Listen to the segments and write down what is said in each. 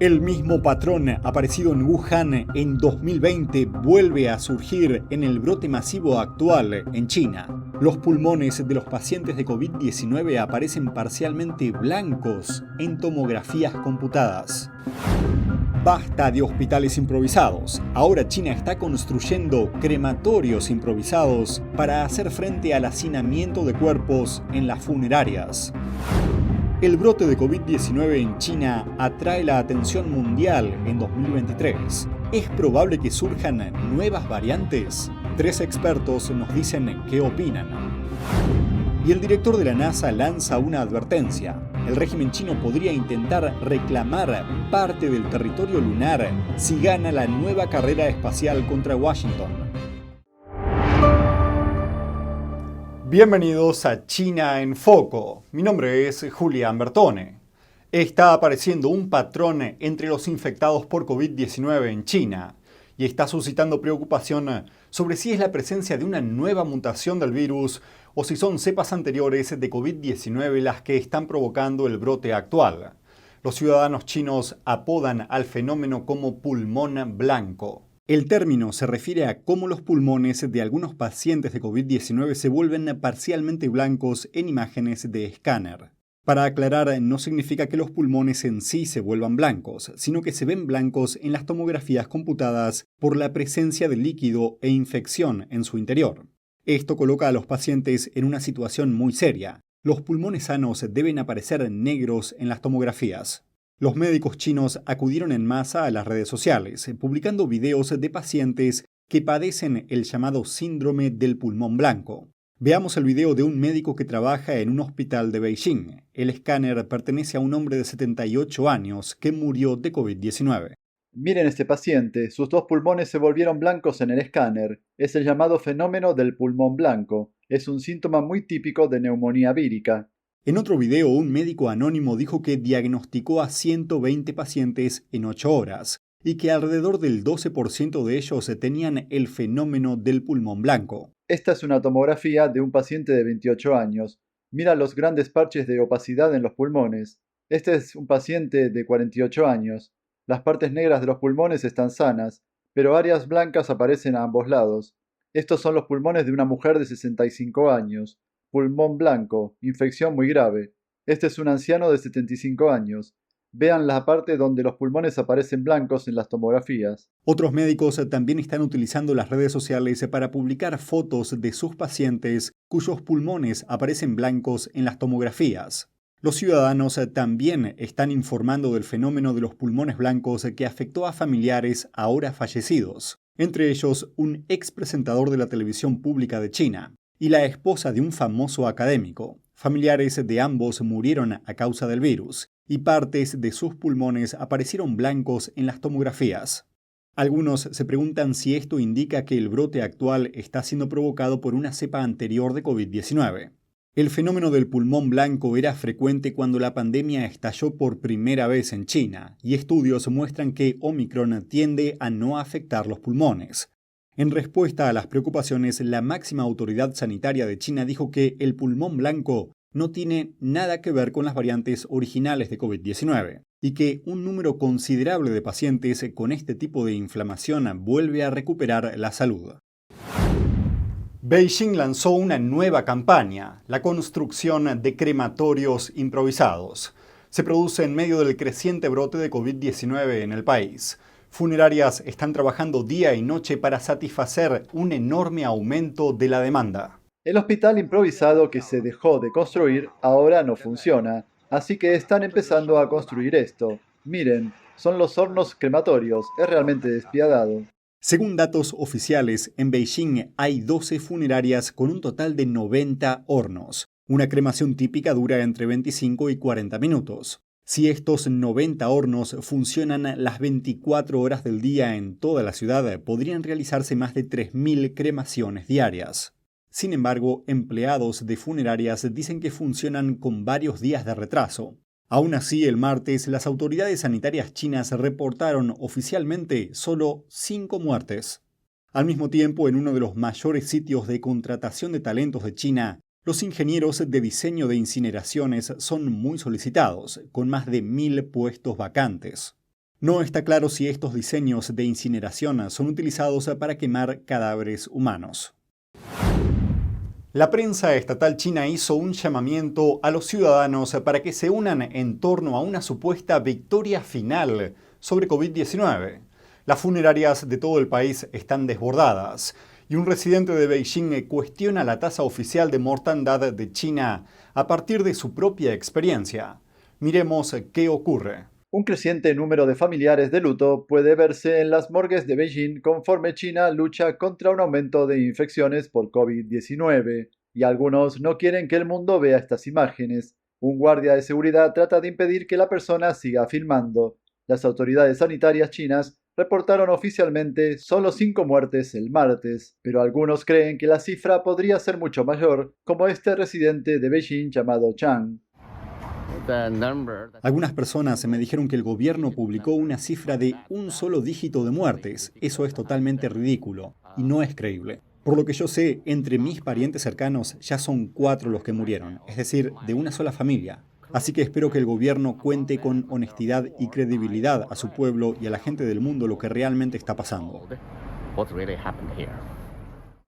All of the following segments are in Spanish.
El mismo patrón aparecido en Wuhan en 2020 vuelve a surgir en el brote masivo actual en China. Los pulmones de los pacientes de COVID-19 aparecen parcialmente blancos en tomografías computadas. Basta de hospitales improvisados. Ahora China está construyendo crematorios improvisados para hacer frente al hacinamiento de cuerpos en las funerarias. El brote de COVID-19 en China atrae la atención mundial en 2023. ¿Es probable que surjan nuevas variantes? 3 expertos nos dicen qué opinan. Y el director de la NASA lanza una advertencia. El régimen chino podría intentar reclamar parte del territorio lunar si gana la nueva carrera espacial contra Washington. Bienvenidos a China en Foco. Mi nombre es Julián Bertone. Está apareciendo un patrón entre los infectados por COVID-19 en China y está suscitando preocupación sobre si es la presencia de una nueva mutación del virus o si son cepas anteriores de COVID-19 las que están provocando el brote actual. Los ciudadanos chinos apodan al fenómeno como pulmón blanco. El término se refiere a cómo los pulmones de algunos pacientes de COVID-19 se vuelven parcialmente blancos en imágenes de escáner. Para aclarar, no significa que los pulmones en sí se vuelvan blancos, sino que se ven blancos en las tomografías computadas por la presencia de líquido e infección en su interior. Esto coloca a los pacientes en una situación muy seria. Los pulmones sanos deben aparecer negros en las tomografías. Los médicos chinos acudieron en masa a las redes sociales, publicando videos de pacientes que padecen el llamado síndrome del pulmón blanco. Veamos el video de un médico que trabaja en un hospital de Beijing. El escáner pertenece a un hombre de 78 años que murió de COVID-19. Miren este paciente, sus 2 pulmones se volvieron blancos en el escáner. Es el llamado fenómeno del pulmón blanco. Es un síntoma muy típico de neumonía vírica. En otro video, un médico anónimo dijo que diagnosticó a 120 pacientes en 8 horas y que alrededor del 12% de ellos tenían el fenómeno del pulmón blanco. Esta es una tomografía de un paciente de 28 años. Mira los grandes parches de opacidad en los pulmones. Este es un paciente de 48 años. Las partes negras de los pulmones están sanas, pero áreas blancas aparecen a ambos lados. Estos son los pulmones de una mujer de 65 años. Pulmón blanco, infección muy grave. Este es un anciano de 75 años. Vean la parte donde los pulmones aparecen blancos en las tomografías. Otros médicos también están utilizando las redes sociales para publicar fotos de sus pacientes cuyos pulmones aparecen blancos en las tomografías. Los ciudadanos también están informando del fenómeno de los pulmones blancos que afectó a familiares ahora fallecidos, entre ellos un expresentador de la televisión pública de China y la esposa de un famoso académico. Familiares de ambos murieron a causa del virus y partes de sus pulmones aparecieron blancos en las tomografías. Algunos se preguntan si esto indica que el brote actual está siendo provocado por una cepa anterior de COVID-19. El fenómeno del pulmón blanco era frecuente cuando la pandemia estalló por primera vez en China, y estudios muestran que Omicron tiende a no afectar los pulmones. En respuesta a las preocupaciones, la máxima autoridad sanitaria de China dijo que el pulmón blanco no tiene nada que ver con las variantes originales de COVID-19 y que un número considerable de pacientes con este tipo de inflamación vuelve a recuperar la salud. Beijing lanzó una nueva campaña, la construcción de crematorios improvisados. Se produce en medio del creciente brote de COVID-19 en el país. Funerarias están trabajando día y noche para satisfacer un enorme aumento de la demanda. El hospital improvisado que se dejó de construir ahora no funciona, así que están empezando a construir esto. Miren, son los hornos crematorios, es realmente despiadado. Según datos oficiales, en Beijing hay 12 funerarias con un total de 90 hornos. Una cremación típica dura entre 25 y 40 minutos. Si estos 90 hornos funcionan las 24 horas del día en toda la ciudad, podrían realizarse más de 3.000 cremaciones diarias. Sin embargo, empleados de funerarias dicen que funcionan con varios días de retraso. Aún así, el martes, las autoridades sanitarias chinas reportaron oficialmente solo 5 muertes. Al mismo tiempo, en uno de los mayores sitios de contratación de talentos de China, los ingenieros de diseño de incineraciones son muy solicitados, con más de 1.000 puestos vacantes. No está claro si estos diseños de incineración son utilizados para quemar cadáveres humanos. La prensa estatal china hizo un llamamiento a los ciudadanos para que se unan en torno a una supuesta victoria final sobre COVID-19. Las funerarias de todo el país están desbordadas y un residente de Beijing cuestiona la tasa oficial de mortandad de China a partir de su propia experiencia. Miremos qué ocurre. Un creciente número de familiares de luto puede verse en las morgues de Beijing conforme China lucha contra un aumento de infecciones por COVID-19, y algunos no quieren que el mundo vea estas imágenes. Un guardia de seguridad trata de impedir que la persona siga filmando. Las autoridades sanitarias chinas reportaron oficialmente solo 5 muertes el martes, pero algunos creen que la cifra podría ser mucho mayor, como este residente de Beijing llamado Chang. Algunas personas me dijeron que el gobierno publicó una cifra de un solo dígito de muertes. Eso es totalmente ridículo y no es creíble. Por lo que yo sé, entre mis parientes cercanos ya son 4 los que murieron, es decir, de una sola familia. Así que espero que el gobierno cuente con honestidad y credibilidad a su pueblo y a la gente del mundo lo que realmente está pasando.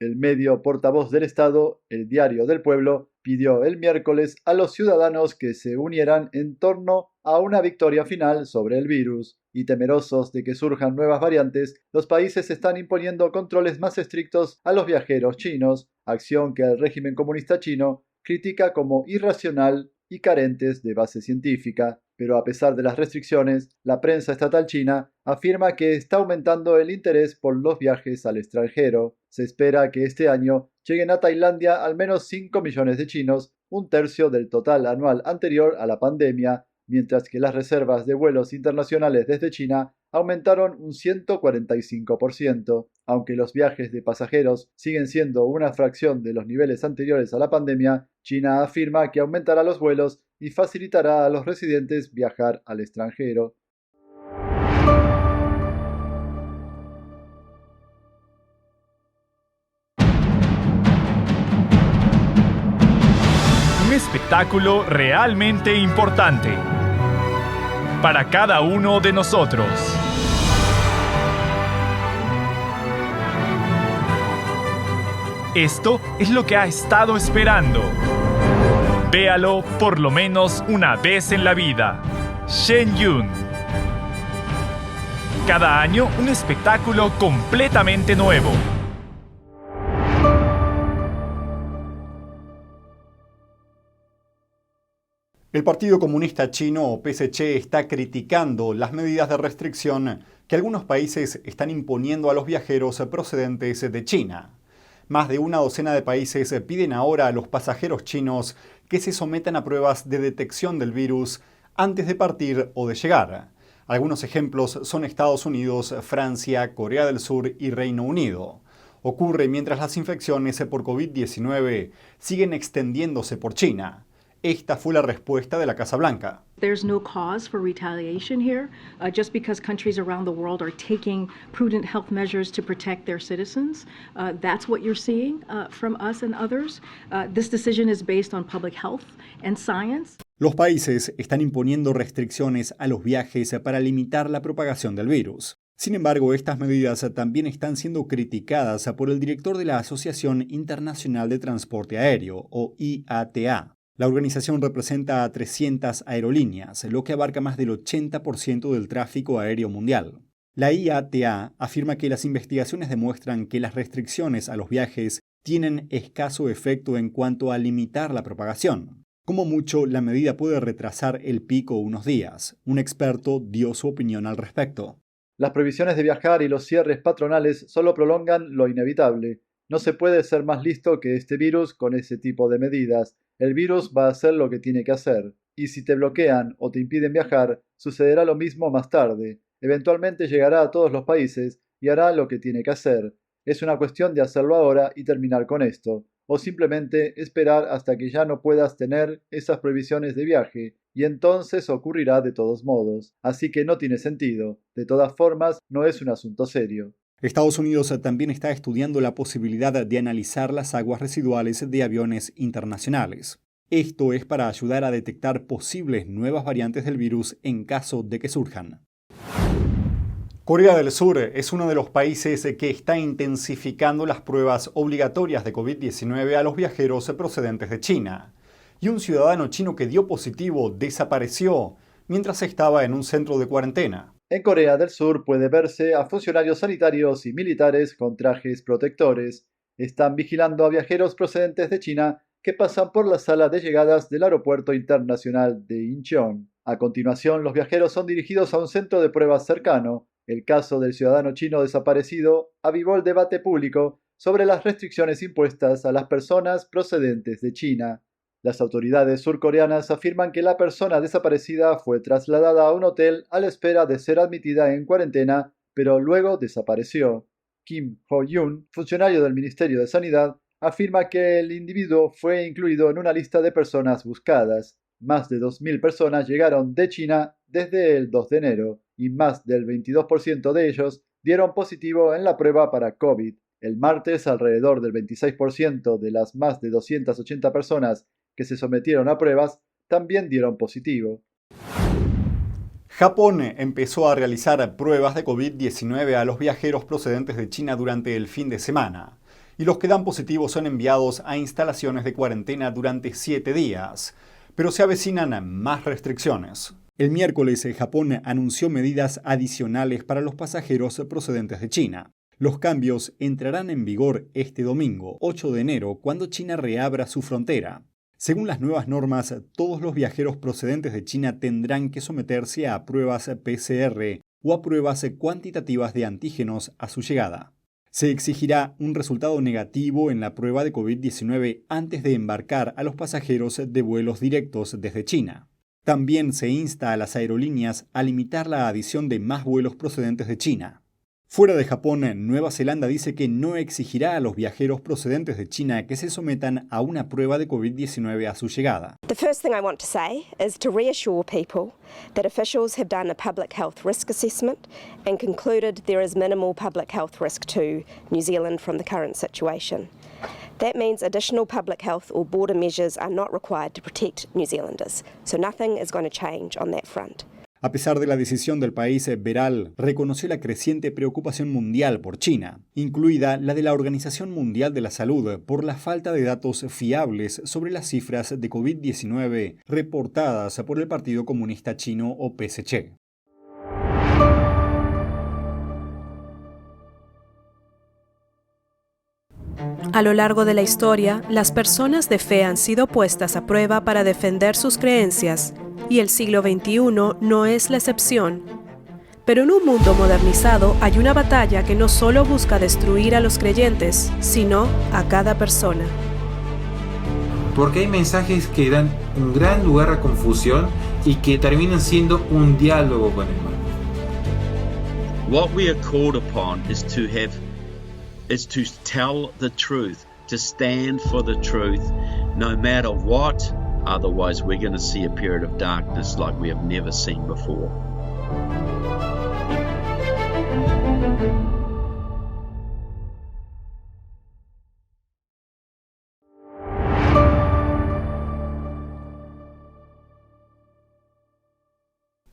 El medio portavoz del Estado, el Diario del Pueblo, pidió el miércoles a los ciudadanos que se unieran en torno a una victoria final sobre el virus, y temerosos de que surjan nuevas variantes, los países están imponiendo controles más estrictos a los viajeros chinos, acción que el régimen comunista chino critica como irracional y carentes de base científica. Pero a pesar de las restricciones, la prensa estatal china afirma que está aumentando el interés por los viajes al extranjero. Se espera que este año lleguen a Tailandia al menos 5 millones de chinos, un tercio del total anual anterior a la pandemia, mientras que las reservas de vuelos internacionales desde China aumentaron un 145%. Aunque los viajes de pasajeros siguen siendo una fracción de los niveles anteriores a la pandemia, China afirma que aumentará los vuelos y facilitará a los residentes viajar al extranjero. Un espectáculo realmente importante para cada uno de nosotros. Esto es lo que ha estado esperando. Véalo por lo menos una vez en la vida. Shen Yun. Cada año un espectáculo completamente nuevo. El Partido Comunista Chino, o PSC, está criticando las medidas de restricción que algunos países están imponiendo a los viajeros procedentes de China. Más de una docena de países piden ahora a los pasajeros chinos que se sometan a pruebas de detección del virus antes de partir o de llegar. Algunos ejemplos son Estados Unidos, Francia, Corea del Sur y Reino Unido. Ocurre mientras las infecciones por COVID-19 siguen extendiéndose por China. Esta fue la respuesta de la Casa Blanca. There's no cause for retaliation here, just because countries around the world are taking prudent health measures to protect their citizens. That's what you're seeing from us and others. This decision is based on public health and science. Los países están imponiendo restricciones a los viajes para limitar la propagación del virus. Sin embargo, estas medidas también están siendo criticadas por el director de la Asociación Internacional de Transporte Aéreo, o IATA. La organización representa a 300 aerolíneas, lo que abarca más del 80% del tráfico aéreo mundial. La IATA afirma que las investigaciones demuestran que las restricciones a los viajes tienen escaso efecto en cuanto a limitar la propagación. Como mucho, la medida puede retrasar el pico unos días. Un experto dio su opinión al respecto. Las prohibiciones de viajar y los cierres patronales solo prolongan lo inevitable. No se puede ser más listo que este virus con ese tipo de medidas. El virus va a hacer lo que tiene que hacer. Y si te bloquean o te impiden viajar, sucederá lo mismo más tarde. Eventualmente llegará a todos los países y hará lo que tiene que hacer. Es una cuestión de hacerlo ahora y terminar con esto. O simplemente esperar hasta que ya no puedas tener esas prohibiciones de viaje, y entonces ocurrirá de todos modos. Así que no tiene sentido. De todas formas, no es un asunto serio. Estados Unidos también está estudiando la posibilidad de analizar las aguas residuales de aviones internacionales. Esto es para ayudar a detectar posibles nuevas variantes del virus en caso de que surjan. Corea del Sur es uno de los países que está intensificando las pruebas obligatorias de COVID-19 a los viajeros procedentes de China. Y un ciudadano chino que dio positivo desapareció mientras estaba en un centro de cuarentena. En Corea del Sur puede verse a funcionarios sanitarios y militares con trajes protectores. Están vigilando a viajeros procedentes de China que pasan por la sala de llegadas del Aeropuerto Internacional de Incheon. A continuación, los viajeros son dirigidos a un centro de pruebas cercano. El caso del ciudadano chino desaparecido avivó el debate público sobre las restricciones impuestas a las personas procedentes de China. Las autoridades surcoreanas afirman que la persona desaparecida fue trasladada a un hotel a la espera de ser admitida en cuarentena, pero luego desapareció. Kim Ho-yoon, funcionario del Ministerio de Sanidad, afirma que el individuo fue incluido en una lista de personas buscadas. Más de 2.000 personas llegaron de China desde el 2 de enero y más del 22% de ellos dieron positivo en la prueba para COVID. El martes, alrededor del 26% de las más de 280 personas que se sometieron a pruebas también dieron positivo. Japón empezó a realizar pruebas de COVID-19 a los viajeros procedentes de China durante el fin de semana, y los que dan positivo son enviados a instalaciones de cuarentena durante 7 días, pero se avecinan más restricciones. El miércoles, Japón anunció medidas adicionales para los pasajeros procedentes de China. Los cambios entrarán en vigor este domingo, 8 de enero, cuando China reabra su frontera. Según las nuevas normas, todos los viajeros procedentes de China tendrán que someterse a pruebas PCR o a pruebas cuantitativas de antígenos a su llegada. Se exigirá un resultado negativo en la prueba de COVID-19 antes de embarcar a los pasajeros de vuelos directos desde China. También se insta a las aerolíneas a limitar la adición de más vuelos procedentes de China. Fuera de Japón, Nueva Zelanda dice que no exigirá a los viajeros procedentes de China que se sometan a una prueba de COVID-19 a su llegada. The first thing I want to say is to reassure people that officials have done a public health risk assessment and concluded there is minimal public health risk to New Zealand from the current situation. That means additional public health or border measures are not required to protect New Zealanders, so nothing is going to change on that front. A pesar de la decisión del país, Beral reconoció la creciente preocupación mundial por China, incluida la de la Organización Mundial de la Salud por la falta de datos fiables sobre las cifras de COVID-19 reportadas por el Partido Comunista Chino o PSC. A lo largo de la historia, las personas de fe han sido puestas a prueba para defender sus creencias, y el siglo XXI no es la excepción. Pero en un mundo modernizado hay una batalla que no solo busca destruir a los creyentes, sino a cada persona. Porque hay mensajes que dan un gran lugar a confusión y que terminan siendo un diálogo con el mal. What we are called upon is to tell the truth, to stand for the truth, no matter what. Otherwise, we're going to see a period of darkness like we have never seen before.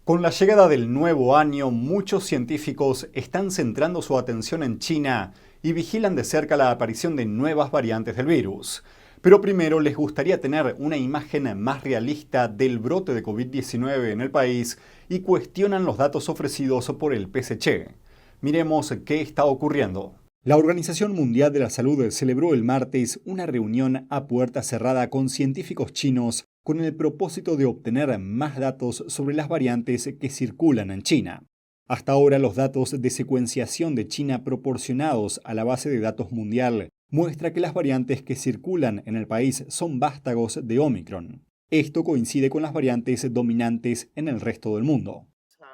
Con la llegada del nuevo año, muchos científicos están centrando su atención en China y vigilan de cerca la aparición de nuevas variantes del virus. Pero primero les gustaría tener una imagen más realista del brote de COVID-19 en el país y cuestionan los datos ofrecidos por el PSC. Miremos qué está ocurriendo. La Organización Mundial de la Salud celebró el martes una reunión a puerta cerrada con científicos chinos con el propósito de obtener más datos sobre las variantes que circulan en China. Hasta ahora los datos de secuenciación de China proporcionados a la base de datos mundial muestra que las variantes que circulan en el país son vástagos de Omicron. Esto coincide con las variantes dominantes en el resto del mundo.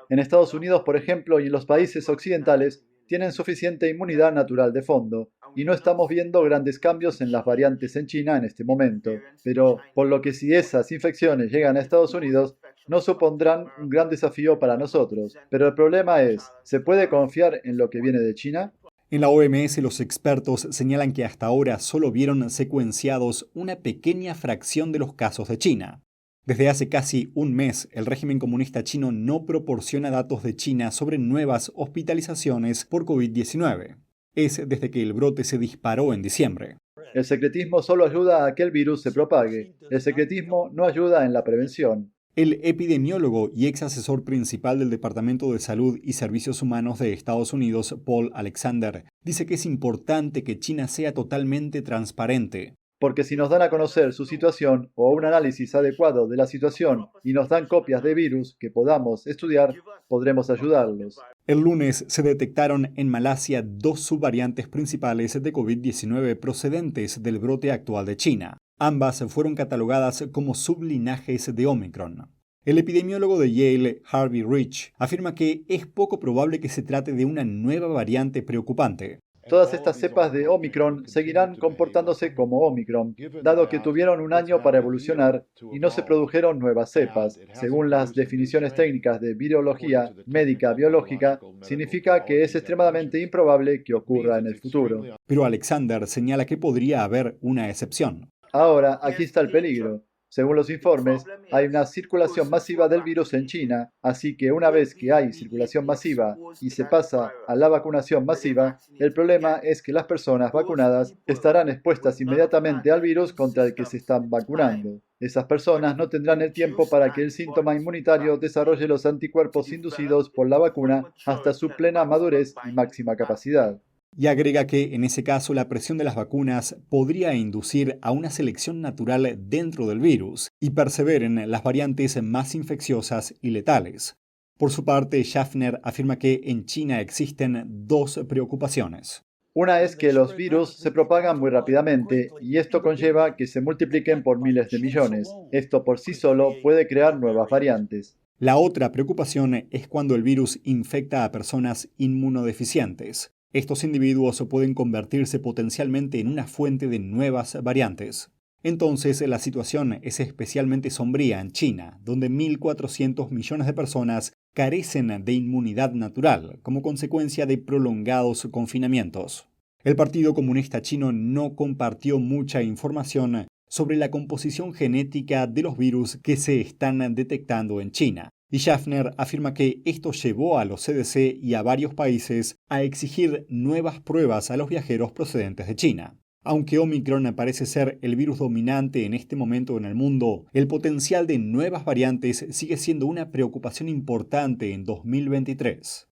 En Estados Unidos, por ejemplo, y en los países occidentales, tienen suficiente inmunidad natural de fondo, y no estamos viendo grandes cambios en las variantes en China en este momento. Pero, por lo que si esas infecciones llegan a Estados Unidos, no supondrán un gran desafío para nosotros. Pero el problema es, ¿se puede confiar en lo que viene de China? En la OMS, los expertos señalan que hasta ahora solo vieron secuenciados una pequeña fracción de los casos de China. Desde hace casi un mes, el régimen comunista chino no proporciona datos de China sobre nuevas hospitalizaciones por COVID-19. Es desde que el brote se disparó en diciembre. El secretismo solo ayuda a que el virus se propague. El secretismo no ayuda en la prevención. El epidemiólogo y ex asesor principal del Departamento de Salud y Servicios Humanos de Estados Unidos, Paul Alexander, dice que es importante que China sea totalmente transparente. Porque si nos dan a conocer su situación o un análisis adecuado de la situación y nos dan copias de virus que podamos estudiar, podremos ayudarlos. El lunes se detectaron en Malasia 2 subvariantes principales de COVID-19 procedentes del brote actual de China. Ambas fueron catalogadas como sublinajes de Omicron. El epidemiólogo de Yale, Harvey Rich, afirma que es poco probable que se trate de una nueva variante preocupante. Todas estas cepas de Omicron seguirán comportándose como Omicron, dado que tuvieron un año para evolucionar y no se produjeron nuevas cepas. Según las definiciones técnicas de virología médica biológica, significa que es extremadamente improbable que ocurra en el futuro. Pero Alexander señala que podría haber una excepción. Ahora, aquí está el peligro. Según los informes, hay una circulación masiva del virus en China, así que una vez que hay circulación masiva y se pasa a la vacunación masiva, el problema es que las personas vacunadas estarán expuestas inmediatamente al virus contra el que se están vacunando. Esas personas no tendrán el tiempo para que el síntoma inmunitario desarrolle los anticuerpos inducidos por la vacuna hasta su plena madurez y máxima capacidad. Y agrega que, en ese caso, la presión de las vacunas podría inducir a una selección natural dentro del virus y perseveren las variantes más infecciosas y letales. Por su parte, Schaffner afirma que en China existen 2 preocupaciones. Una es que los virus se propagan muy rápidamente y esto conlleva que se multipliquen por miles de millones. Esto por sí solo puede crear nuevas variantes. La otra preocupación es cuando el virus infecta a personas inmunodeficientes. Estos individuos pueden convertirse potencialmente en una fuente de nuevas variantes. Entonces, la situación es especialmente sombría en China, donde 1.400 millones de personas carecen de inmunidad natural como consecuencia de prolongados confinamientos. El Partido Comunista Chino no compartió mucha información sobre la composición genética de los virus que se están detectando en China. Y Schaffner afirma que esto llevó a los CDC y a varios países a exigir nuevas pruebas a los viajeros procedentes de China. Aunque Omicron parece ser el virus dominante en este momento en el mundo, el potencial de nuevas variantes sigue siendo una preocupación importante en 2023.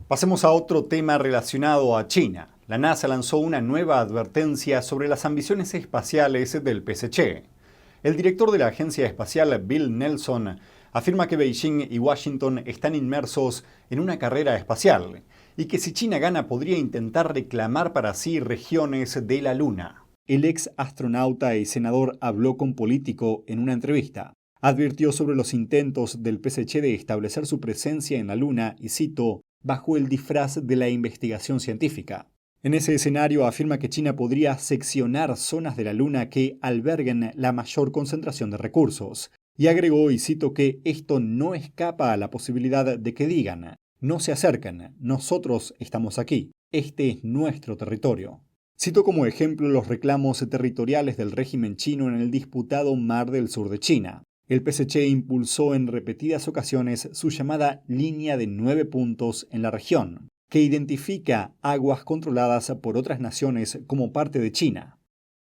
Pasemos a otro tema relacionado a China. La NASA lanzó una nueva advertencia sobre las ambiciones espaciales del PSC. El director de la agencia espacial, Bill Nelson, afirma que Beijing y Washington están inmersos en una carrera espacial y que si China gana podría intentar reclamar para sí regiones de la Luna. El ex astronauta y senador habló con Político en una entrevista. Advirtió sobre los intentos del PSC de establecer su presencia en la Luna y, cito, bajo el disfraz de la investigación científica. En ese escenario afirma que China podría seccionar zonas de la Luna que alberguen la mayor concentración de recursos. Y agregó, y cito, que esto no escapa a la posibilidad de que digan, no se acercan, nosotros estamos aquí, este es nuestro territorio. Cito como ejemplo los reclamos territoriales del régimen chino en el disputado Mar del Sur de China. El PSC impulsó en repetidas ocasiones su llamada línea de 9 puntos en la región, que identifica aguas controladas por otras naciones como parte de China.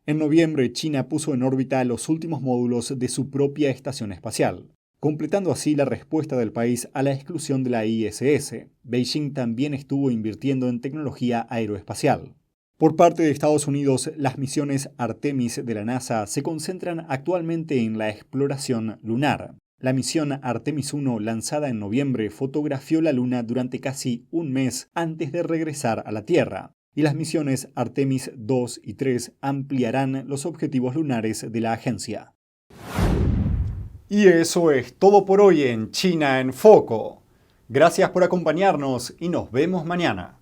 En noviembre, China puso en órbita los últimos módulos de su propia estación espacial, completando así la respuesta del país a la exclusión de la ISS. Beijing también estuvo invirtiendo en tecnología aeroespacial. Por parte de Estados Unidos, las misiones Artemis de la NASA se concentran actualmente en la exploración lunar. La misión Artemis 1, lanzada en noviembre, fotografió la Luna durante casi un mes antes de regresar a la Tierra. Y las misiones Artemis 2 y 3 ampliarán los objetivos lunares de la agencia. Y eso es todo por hoy en China en Foco. Gracias por acompañarnos y nos vemos mañana.